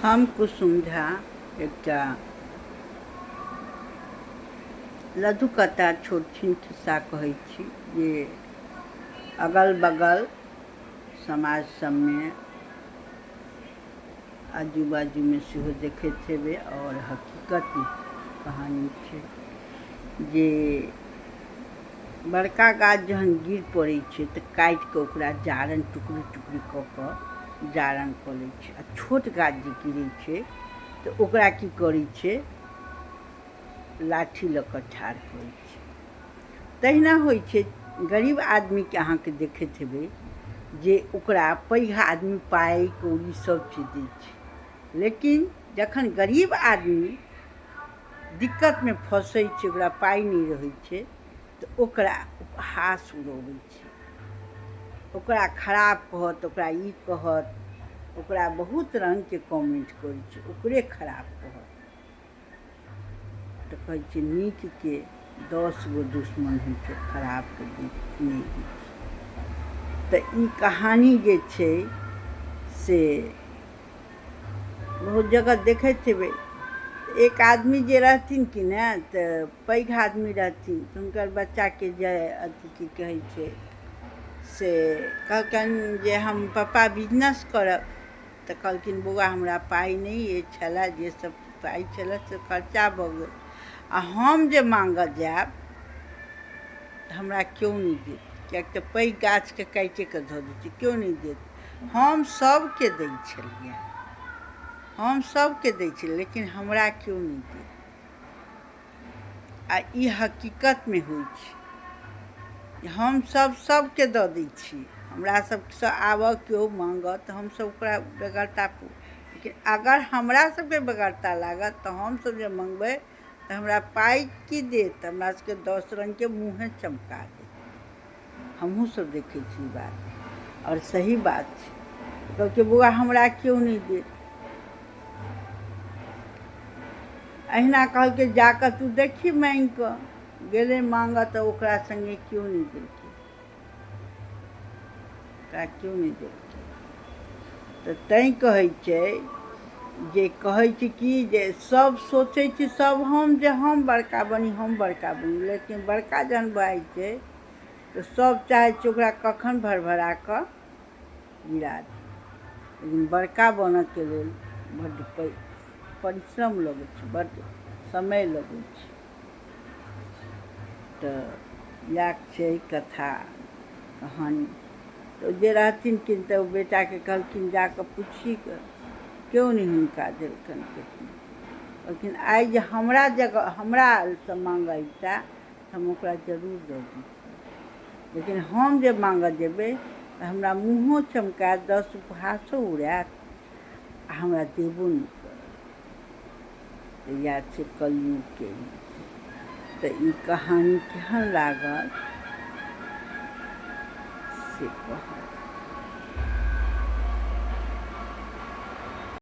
हम कुसुम झा एकटा लघुकथा छोट छिन खिस्सा कहै छी जे अगल बगल समाज सबमे आजू बाजू में सेहो देखैत हेबै और हकीकत कहानी छै जे बड़का गाछ जहन गिर पड़ै छै तऽ काटि कऽ ओकरा जारनि टुकड़ी टुकड़ी कऽ कऽ जारनि कऽ लै छै आ छोट गाछ जे गिरै छै तऽ ओकरा की करै छै लाठी लऽ कऽ ठाढ़ करै छै। तहिना होइ छै गरीब आदमीके अहाँके देखैत हेबै जे ओकरा पैघ आदमी पाइ कौड़ी सब चीज दै छै, लेकिन जखन गरीब आदमी दिक्कतमे फँसै छै, ओकरा पाइ नहि रहै छै तऽ ओकरा उपहास उड़बै छै, ओकरा खराब कहत, ओकरा ई कहत, ओकरा बहुत रङ्गके कमेंट करै छै, ओकरे खराब कहत तऽ कहै छै नीकके 10 गो दुश्मन होइ छै, खराबके नहि होइ छै। तऽ ई कहानी जे छै से बहुत जगह देखैत हेबै। एक आदमी जे रहथिन कि ने तऽ पैघ आदमी रहथिन तऽ हुनकर बच्चाके जे अथी की कहै छै से कहलकनि जे हम पापा बिजनेस करब तऽ कहलखिन बौआ हमरा पाइ नहि छलए, जे सब पाइ छलए से खर्चा भऽ गेल आ हम जे माँगऽ जायब तऽ हमरा केओ नहि देत, किएक तऽ पैघ गाछके काटिके धऽ दै छै, केओ नहि देत। हम सबके दै छलियै, हम सबके दै छलियै, लेकिन हमरा केओ नहि देत। आ ई हकीकतमे होइ छै, हम सबके दऽ दै छी, हमरा सबसँ आबऽ केओ माँगऽ तऽ हमसब ओकरा बेगरता, लेकिन अगर हमरा सबके बेगरता लागत तऽ हमसब जे मँगबै तऽ हमरा पाइ की देत, हमरा सबके 10 रङ्गके मुँहे चमका देत। हमहूँ सब देखै छी ई बात और सही बात छै। कहलकै बौआ हमरा केओ नहि देत। अहिना कहलकै जाकऽ तू देखी माँगि कऽ, गेलै माँगऽ तऽ ओकरा सङ्गे केओ नहि देलकै, ओकरा केओ नहि देलकै। तऽ तैँ कहै छै जे कहै छै कि जे सब सोचै छै सब हम बड़का बनी, हम बड़का बनी, लेकिन बड़का जहन भऽ जाइ छै तऽ सब चाहै छै ओकरा कखन भरभरा कऽ गिरा दी। लेकिन बड़का बनऽके लेल बड्ड परिश्रम लगै छै, बड्ड समय लगै छै। तऽ इएह छै कथा कहानी। तऽ जे रहथिन कि तऽ ओ बेटाके कहलखिन जाकऽ पुछही कऽ, केओ नहि हुनका देलकनि भेटलनि। कहलखिन आइ जे हमरा जगह हमरासँ माँगऽ अइता तऽ हम ओकरा जरूर दऽ दितियै, लेकिन हम जे माँगऽ जेबै तऽ हमरा मुँहो चमकायत, 10 उपहासो उड़ायत आ हमरा देबो नहि करत। तऽ इएह छै कलयुगके रीत। तऽ ई कहानी केहन लागल से कहब।